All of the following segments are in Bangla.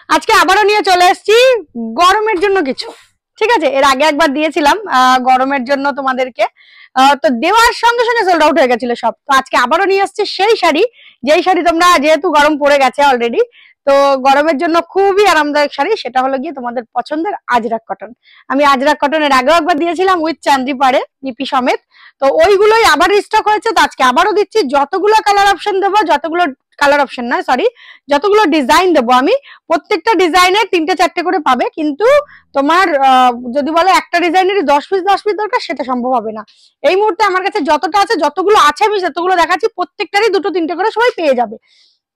আজকে আবারও নিয়ে চলে এসেছি গরমের জন্য কিছু। ঠিক আছে, এর আগে একবার দিয়েছিলাম গরমের জন্য তোমাদেরকে, তো দেওয়ার সঙ্গে সঙ্গে সোল্ড আউট হয়ে গেছিল সব। তো আজকে আবারও নিয়ে আসছি সেই শাড়ি, যেই শাড়ি তোমরা, যেহেতু গরম পড়ে গেছে অলরেডি, তো গরমের জন্য খুবই আরামদায়ক শাড়ি, সেটা হলো গিয়ে তোমাদের পছন্দের আজরাক কটন। আমি আজরাক কটনের আগেও একবার দিয়েছিলাম উইথ চান্দি পাড়ে বিপি সমেত, তো ওইগুলোই আবার রিস্টক হয়েছে। তো আজকে আবারও দিচ্ছি, যতগুলো কালার অপশন দেবো, যতগুলো কালার অপশন না সরি, যতগুলো ডিজাইন দেবো আমি, প্রত্যেকটা ডিজাইনের 3টে 4টে করে পাবে। কিন্তু তোমার যদি বলে একটা ডিজাইনেরই 10 পিস দরকার, সেটা সম্ভব হবে না। এই মুহূর্তে আমার কাছে যতটা আছে, যতগুলো আছে আমি যতগুলো দেখাচ্ছি, প্রত্যেকটারই 2-3টে করে সবাই পেয়ে যাবে।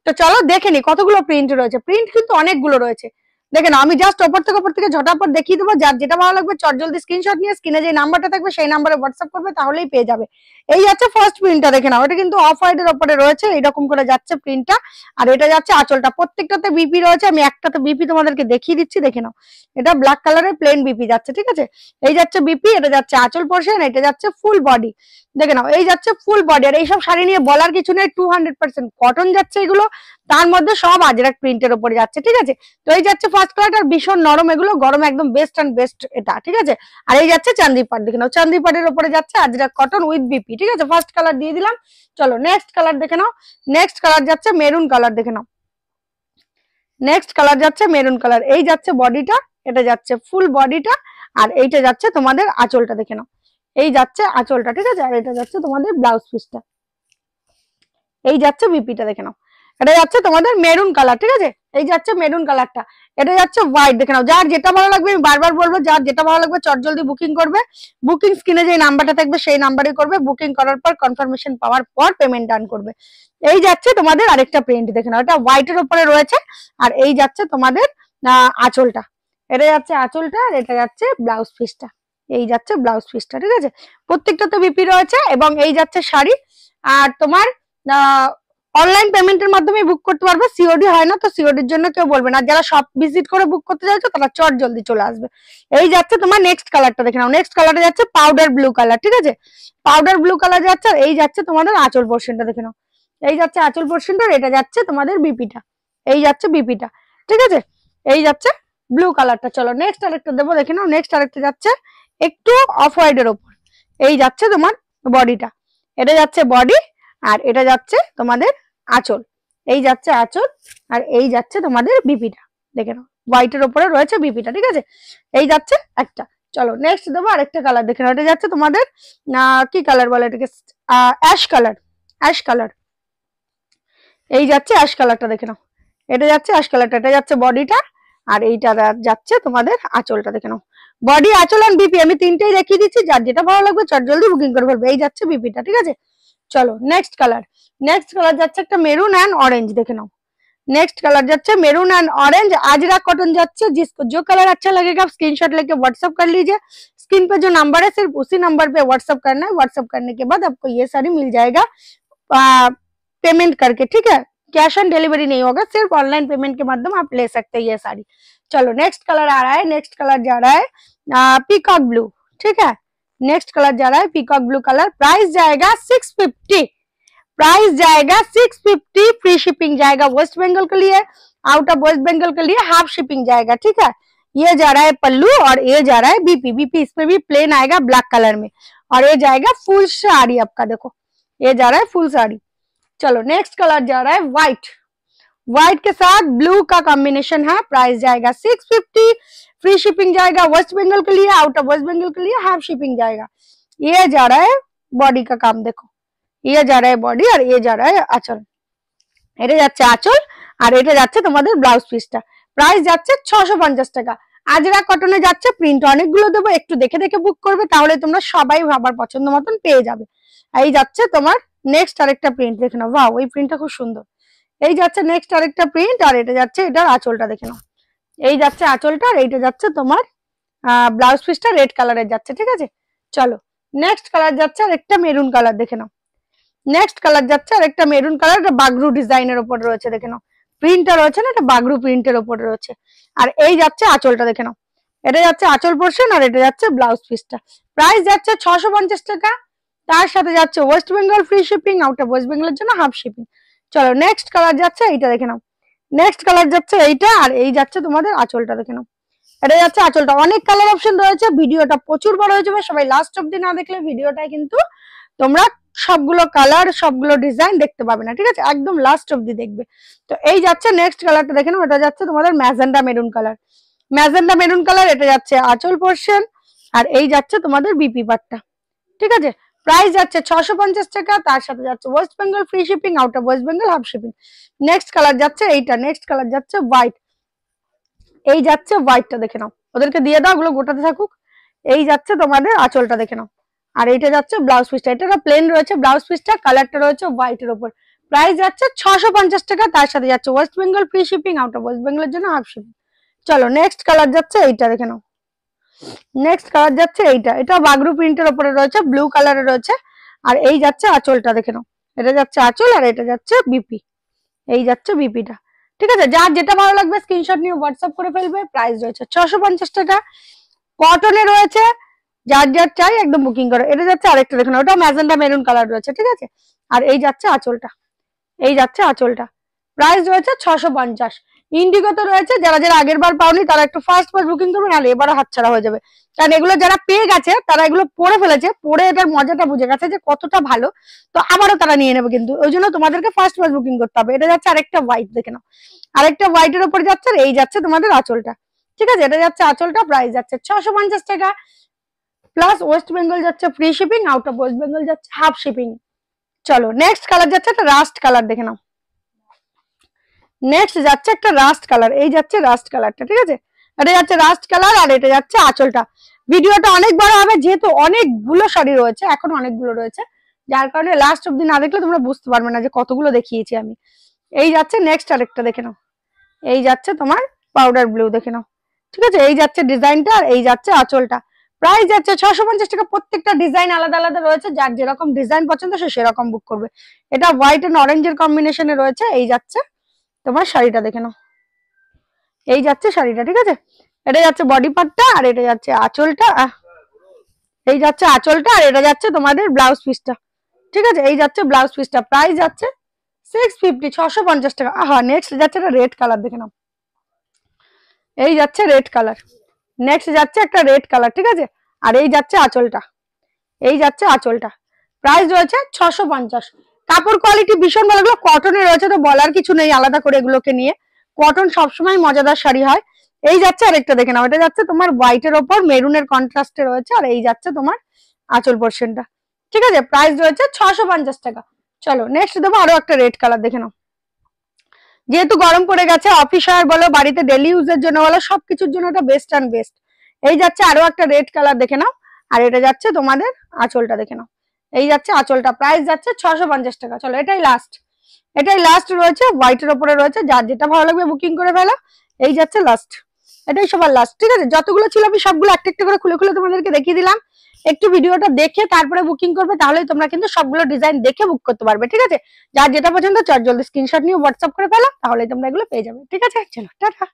তো চলো দেখে নি কতগুলো প্রিন্ট রয়েছে। প্রিন্ট কিন্তু অনেকগুলো রয়েছে, দেখে না। আমি জাস্ট ওপর থেকে ঝটাপট দেখিয়ে দেবো। যার যেটা ভালো লাগবে চটজলদি স্ক্রিনশট নিয়ে স্ক্রিনে যে নাম্বারটা থাকবে সেই নাম্বারে হোয়াটসঅ্যাপ করবে, তাহলেই পেয়ে যাবে। এই যাচ্ছে ফার্স্ট প্রিন্টটা, দেখে নাও। এটা কিন্তু অফ হোয়াইটের ওপরে রয়েছে, এইরকম করে যাচ্ছে প্রিন্টটা। আর এটা যাচ্ছে আঁচলটা, প্রত্যেকটাতে বিপি রয়েছে। আমি একটাতে বিপি তোমাদেরকে দেখিয়ে দিচ্ছি, দেখে নাও। এটা ব্ল্যাক কালারের প্লেন বিপি যাচ্ছে, ঠিক আছে। এই যাচ্ছে বিপি, এটা যাচ্ছে আঁচল পোর্শন, এটা যাচ্ছে ফুল বডি, দেখে নাও। এই যাচ্ছে ফুল বডি। আর এইসব শাড়ি নিয়ে বলার কিছু নেই, 200% কটন যাচ্ছে এগুলো, তার মধ্যে সব আজরাক প্রিন্টের উপরে যাচ্ছে, ঠিক আছে। তো এই যাচ্ছে ফার্স্ট কালার, আর ভীষণ নরম এগুলো, গরম একদম বেস্ট অ্যান্ড বেস্ট এটা, ঠিক আছে। আর এই যাচ্ছে চান্দি পাট, দেখে নাও। চান্দি পাটের উপরে যাচ্ছে আজরাক কটন উইথ বিপি, ঠিক আছে। ফার্স্ট কালার দিয়ে দিলাম। চলো নেক্সট কালার দেখে নাও। নেক্সট কালার যাচ্ছে মেরুন কালার, দেখে নাও। নেক্সট কালার যাচ্ছে মেরুন কালার। এই যাচ্ছে বডিটা, এটা যাচ্ছে ফুল বডিটা, আর এইটা যাচ্ছে তোমাদের আঁচলটা, দেখে নাও। এই যাচ্ছে আঁচলটা, ঠিক আছে। আর এটা যাচ্ছে তোমাদের ব্লাউজ পিসটা, এই যাচ্ছে বিপিটা, দেখে নাও। এটা যাচ্ছে তোমাদের মেরুন কালার, ঠিক আছে। এই যাচ্ছে মেরুন কালারটা, এটা যাচ্ছে হোয়াইট, দেখে নাও। যার যেটা ভালো লাগবে, আমি বারবার বলবো, যার যেটা ভালো লাগবে চটজলদি বুকিং করবে। বুকিং স্ক্রিনে যে নাম্বারটা থাকবে সেই নাম্বারে করবে। বুকিং করার পর কনফার্মেশন পাওয়ার পর পেমেন্ট ডান করবে। এই যাচ্ছে তোমাদের আরেকটা প্রিন্ট, দেখে নাও। এটা হোয়াইটের উপরে রয়েছে, আর এই যাচ্ছে তোমাদের আঁচলটা, এটা যাচ্ছে আঁচলটা, আর এটা যাচ্ছে ব্লাউজ পিসটা, এই যাচ্ছে ব্লাউজ পিসটা, ঠিক আছে। প্রত্যেকটাতে বিপি রয়েছে, এবং এই যাচ্ছে শাড়ি। আর তোমার অনলাইন পেমেন্টের মাধ্যমে বুক করতে পারবে, সিওডি হয় না। তো সিওডির জন্য কেউ বলবে না। যারা শপ ভিজিট করে বুক করতে চাইছো, তারা চট জলদি চলে আসবে। এই যাচ্ছে তোমার নেক্সট কালারটা, দেখে নাও। নেক্সট কালারটা যাচ্ছে পাউডার ব্লু কালার, ঠিক আছে। পাউডার ব্লু কালার যাচ্ছে। আর এই যাচ্ছে তোমাদের আঁচল পোর্শনটা, দেখে নাও। এই যাচ্ছে আঁচল পোর্শনটা, এটা যাচ্ছে তোমাদের বিপিটা, এই যাচ্ছে বিপিটা, ঠিক আছে। এই যাচ্ছে ব্লু কালারটা। চলো নেক্সট আরেকটা দেবো, দেখে নাও। নেক্সট আরেকটা যাচ্ছে একটু অফ হোয়াইটের ওপর, এই যাচ্ছে তোমার বডিটা, এটা যাচ্ছে বডি, আর এটা যাচ্ছে তোমাদের আঁচল, এই যাচ্ছে আঁচল, আর এই যাচ্ছে তোমাদের বিপিটা, দেখে নাও। হোয়াইটের উপরে রয়েছে বিপিটা, ঠিক আছে। এই যাচ্ছে একটা। চলো নেক্সট দেবো আরেকটা কালার, দেখে নাও। এটা যাচ্ছে তোমাদের কি কালার বলে এটাকে, অ্যাশ কালার, অ্যাশ কালার, এই যাচ্ছে অ্যাশ কালারটা, দেখে নাও। এটা যাচ্ছে অ্যাশ কালারটা, এটা যাচ্ছে বডিটা, আর এইটা যাচ্ছে তোমাদের আঁচলটা, দেখে নাও। বডি, আঁচল আর বিপি আমি 3টেই দেখিয়ে দিচ্ছি। যার যেটা ভালো লাগবে চট জলদি বুকিং করে ফেলবে। এই যাচ্ছে বিপিটা, ঠিক আছে। চলো নেক্সট কালার। নেক্সট কালার যাচ্ছে একটা মেরুন एंड ऑरेंज, देखे नाओ। नेक्स्ट कलर जाচ্ছে maroon and orange, Ajrakh cotton जाচ্ছে। जिसको जो कलर अच्छा लगेगा आप स्क्रीनशॉट लेके व्हाट्सएप कर लीजिए। स्क्रीन पे जो नंबर है सिर्फ उसी नंबर पे व्हाट्सएप करना है। व्हाट्सएप करने के बाद आपको ये साड़ी मिल जाएगा पेमेंट करके, ठीक है। कैश ऑन डिलीवरी नहीं होगा, सिर्फ ऑनलाइन पेमेंट के माध्यम आप ले सकते हैं ये साड़ी। चलो नेक्स्ट कलर आ रहा है। नेक्स्ट कलर जा रहा है पीकॉक ब्लू, ठीक है। नेक्स्ट कलर जा रहा है पीकॉक ब्लू कलर। प्राइस जाएगा 650, प्राइस जाएगा 650। फ्री शिपिंग जाएगा वेस्ट बंगाल के लिए, आउट ऑफ वेस्ट बंगाल के लिए हाफ शिपिंग जाएगा, ठीक है। ये जा रहा है पल्लू, और ये जा रहा है बीपी। बीपी इसमें भी प्लेन आएगा ब्लैक कलर में, और ये जाएगा फुल साड़ी आपका, देखो ये जा रहा है फुल साड़ी। चलो नेक्स्ट कलर जा रहा है व्हाइट, व्हाइट के साथ ब्लू का कॉम्बिनेशन है। प्राइस जाएगा 650। फ्री शिपिंग जाएगा वेस्ट बंगाल के लिए, आउट ऑफ वेस्ट बंगाल के लिए हाफ शिपिंग जाएगा। ये जा रहा है बॉडी का काम, देखो ये जा रहा है बॉडी, और ये जा रहा है आंचल, এটা যাচ্ছে আঁচল, আর এটা যাচ্ছে তোমাদের ব্লাউজ পিসটা। প্রাইস যাচ্ছে 650 টাকা। আজরাক কটনে যাচ্ছে। প্রিন্ট অনেকগুলো দেবো, একটু দেখে দেখে বুক করবে, তাহলে তোমরা সবাই ভাবার পছন্দ মতন পেয়ে যাবে। এই যাচ্ছে তোমার নেক্সট আরেকটা প্রিন্ট, দেখে নাও। ওয়াও, এই প্রিন্টটা খুব সুন্দর। এই যাচ্ছে নেক্সট আরেকটা প্রিন্ট, আর এটা যাচ্ছে এটার আঁচলটা, দেখে নাও। এই যাচ্ছে আঁচলটা, আর এইটা যাচ্ছে তোমার ব্লাউজ পিসটা রেড কালারের যাচ্ছে, ঠিক আছে। চলো নেক্সট কালার যাচ্ছে আর একটা মেরুন কালার, দেখে নাও। নেক্সট কালার যাচ্ছে আর একটা মেরুন কালার, এটা বাগরু ডিজাইনের উপর রয়েছে, দেখে নাও। প্রিন্টটা রয়েছে না, এটা বাগরু প্রিন্টের উপর রয়েছে। আর এই যাচ্ছে আঁচলটা, দেখে নাও। এটা যাচ্ছে আঁচল পোর্শন, আর এটা যাচ্ছে ব্লাউজ পিসটা। প্রাইস যাচ্ছে 650 টাকা। তার সাথে যাচ্ছে West Bengal free shipping, out of West বেঙ্গলের জন্য হাফ শিপিং। চলো নেক্সট কালার যাচ্ছে এইটা, দেখে নাও। নেক্সট কালার যাচ্ছে এইটা, আর এই যাচ্ছে তোমাদের আঁচলটা, দেখে নাও। এটা যাচ্ছে আঁচলটা। অনেক কালার অপশন রয়েছে, ভিডিওটা প্রচুর বড় হয়ে যাবে, সবাই লাস্ট অব্দি না দেখলে ভিডিওটাই কিন্তু তোমরা সবগুলো কালার সবগুলো ডিজাইন দেখতে পাবে না, ঠিক আছে, একদম লাস্ট অব্দি দেখবে। তো এই যাচ্ছে নেক্সট কালারটা, দেখে নাও। এটা যাচ্ছে তোমাদের magenta maroon colour, magenta maroon colour. এটা যাচ্ছে আঁচল পোর্শন, আর এই যাচ্ছে তোমাদের বিপি পাটটা, ঠিক আছে। প্রাইস যাচ্ছে 650 টাকা, তার সাথে যাচ্ছে West Bengal free shipping, out of West Bengal half shipping. Next colour যাচ্ছে এইটা, নেক্সট কালার যাচ্ছে হোয়াইট, এই যাচ্ছে হোয়াইটটা, দেখে নাও। ওদেরকে দিয়ে দাও, ওগুলো গোটাতে থাকুক। এই যাচ্ছে তোমাদের আঁচলটা, দেখে নাও। আর এইটা যাচ্ছে ব্লাউজ পিসটা, এটা প্লেন রয়েছে ব্লাউজ পিসটা, কালারটা রয়েছে হোয়াইটের উপর। প্রাইস যাচ্ছে 650 টাকা, তার সাথে যাচ্ছে West Bengal free shipping, out of West বেঙ্গলের জন্য হাফ শিপিং। চলো নেক্সট কালার যাচ্ছে এইটা, দেখে নাও। নেক্সট কালার যাচ্ছে এইটা, এটা বাগরু প্রিন্টের উপরে রয়েছে, ব্লু কালারের রয়েছে। আর এই যাচ্ছে আঁচলটা, দেখে নাও। এটা যাচ্ছে আঁচল, আর এটা যাচ্ছে বিপি, এই যাচ্ছে বিপিটা, ঠিক আছে। যার যেটা ভালো লাগবে স্ক্রিনশট নিয়ে হোয়াটসঅ্যাপ করে ফেলবে। প্রাইস রয়েছে 650 টাকা, কটনে রয়েছে, যার যার চাই একদম বুকিং করো। এটা যাচ্ছে আরেকটা, দেখুন ওটা ম্যাজেন্ডা মেরুন কালার রয়েছে, ঠিক আছে। আর এই যাচ্ছে আঁচলটা, এই যাচ্ছে আঁচলটা। প্রাইস রয়েছে 650। ইন্ডিগো তো রয়েছে, যারা যারা আগের বার পাওনি তারা একটু ফার্স্ট বুকিং করবে, নাহলে এবারে হাতছাড়া হয়ে যাবে। কারণ এগুলো যারা পেয়ে গেছে তারা এগুলো পরে ফেলেছে, পরে এটার মজাটা বুঝে গেছে যে কতটা ভালো, তো আবারও তারা নিয়ে নেবে। কিন্তু ওই জন্য তোমাদেরকে ফার্স্ট বুকিং করতে হবে। এটা যাচ্ছে আরেকটা হোয়াইট, দেখে নাও। আরেকটা হোয়াইটের উপর যাচ্ছে, আর এই যাচ্ছে তোমাদের আঁচলটা, ঠিক আছে। এটা যাচ্ছে আঁচলটা, প্রাইস যাচ্ছে 650 টাকা, প্লাস ওয়েস্ট বেঙ্গল যাচ্ছে free shipping, out of West Bengal যাচ্ছে হাফ শিপিং। চলো নেক্সট কালার যাচ্ছে একটা রাস্ট কালার, দেখে নাও। নেক্সট যাচ্ছে একটা রাস্ট কালার, এই যাচ্ছে রাস্ট কালারটা, ঠিক আছে। এটা যাচ্ছে রাস্ট কালার, আর এটা যাচ্ছে আঁচলটা। ভিডিওটা অনেক বড় হবে, যেহেতু অনেকগুলো শাড়ি রয়েছে, এখন অনেকগুলো রয়েছে, যার কারণে লাস্ট অব্দি না দেখলে তোমরা বুঝতে পারবে না যে কতগুলো দেখিয়েছি আমি। এই যাচ্ছে নেক্সট আরেকটা, দেখে নাও। এই যাচ্ছে তোমার পাউডার ব্লু, দেখে নাও, ঠিক আছে। এই যাচ্ছে ডিজাইনটা, আর এই যাচ্ছে আঁচলটা। প্রাইস যাচ্ছে 650 টাকা। প্রত্যেকটা ডিজাইন আলাদা আলাদা রয়েছে, যার যেরকম ডিজাইন পছন্দ সে সেরকম বুক করবে। এটা হোয়াইট এন্ড অরেঞ্জের কম্বিনেশনে রয়েছে। এই যাচ্ছে তোমার শাড়িটা, দেখে নাও। এই যাচ্ছে শাড়িটা, ঠিক আছে। এটা যাচ্ছে বডি পার্টটা, আর এটা যাচ্ছে আঁচলটা, এই যাচ্ছে আঁচলটা, আর এটা যাচ্ছে তোমাদের ব্লাউজ পিসটা, ঠিক আছে। এই যাচ্ছে ব্লাউজ পিসটা। প্রাইস যাচ্ছে 650, 650 টাকা। নেক্সট যাচ্ছে একটা রেড কালার, দেখে নাও। এই যাচ্ছে রেড কালার, নেক্সট যাচ্ছে একটা রেড কালার, ঠিক আছে। আর এই যাচ্ছে আঁচলটা, এই যাচ্ছে আঁচলটা। প্রাইস রয়েছে 650। কাপড় কোয়ালিটি ভীষণ ভালো, এগুলো কটনে রয়েছে, তো বলার কিছু নেই আলাদা করে এগুলোকে নিয়ে। কটন সবসময় মজাদার শাড়ি হয়। এই যাচ্ছে আরেকটা, দেখে নাও। এটা যাচ্ছে তোমার হোয়াইটের ওপর মেরুনের কন্ট্রাস্টে রয়েছে, আর এই যাচ্ছে তোমার আঁচল পোর্শনটা, ঠিক আছে। প্রাইস রয়েছে 650 টাকা। চলো নেক্সট দেবো আরো একটা রেড কালার, দেখে নাও। যেহেতু গরম পড়ে গেছে, অফিস আর বলো, বাড়িতে ডেলি ইউজের জন্য বলো, সবকিছুর জন্য এটা বেস্ট অ্যান্ড বেস্ট। এই যাচ্ছে আরো একটা রেড কালার, দেখে নাও। আর এটা যাচ্ছে তোমাদের আঁচলটা, দেখে নাও। এই যাচ্ছে আঁচলটা। প্রাইস যাচ্ছে 650 টাকা। চলো এটাই লাস্ট, এটাই লাস্ট রয়েছে, হোয়াইটের উপরে রয়েছে, যার যেটা ভালো লাগবে বুকিং করে ফেলো। এই যাচ্ছে লাস্ট, এটাই সবার লাস্ট, ঠিক আছে। যতগুলো ছিল আমি সবগুলো একটা একটা করে খুলে খুলে তোমাদেরকে দেখিয়ে দিলাম। একটু ভিডিওটা দেখে তারপরে বুকিং করবে, তাহলেই তোমরা কিন্তু সবগুলো ডিজাইন দেখে বুক করতে পারবে, ঠিক আছে। যার যেটা পছন্দ চট জলদি স্ক্রিনশট নিয়ে হোয়াটসঅ্যাপ করে ফেলো, তাহলে তোমরা এগুলো পেয়ে যাবে, ঠিক আছে। চলো টাটা।